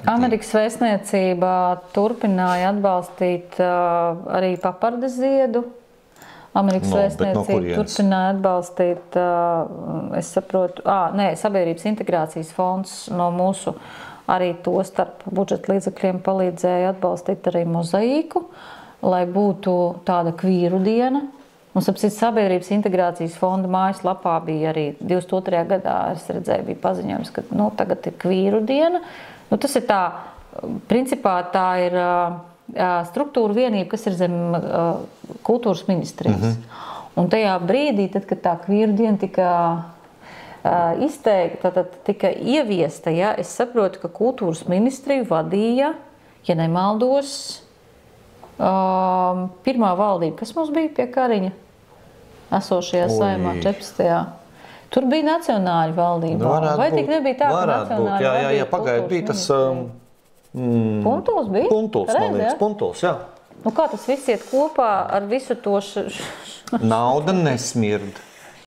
Amerikas vēstniecība turpināja atbalstīt arī papardes ziedu. Amerikas vēstniecība turpināja atbalstīt, es saprotu, Sabiedrības integrācijas fonds no mūsu arī to starp budžeta līdzekļiem palīdzēja atbalstīt arī mozaīku, lai būtu tāda kvīru diena. Mums Sabiedrības integrācijas fonda mājaslapā bija arī 22. gadā, es redzēju, bija paziņojums, ka tagad ir kvīru diena. Tas ir tā, principā tā ir struktūra vienība, kas ir zem kultūras ministrijas. Un tajā brīdī, tad, kad tā kvīru diena tika izteikta, tad tika ieviesta, es saprotu, ka kultūras ministriju vadīja, ja nemaldos, pirmā valdība, kas mums bija pie Kariņa esošajā Saeimā 14. Tur bija nacionāļu valdībā. Vai tik nebija tā, ka nacionāļu valdība? Jā, pagaid, bija tas... Puntuls bija? Puntuls, man liekas, Puntuls, jā. Kā tas viss iet kopā ar visu to... Nauda nesmird.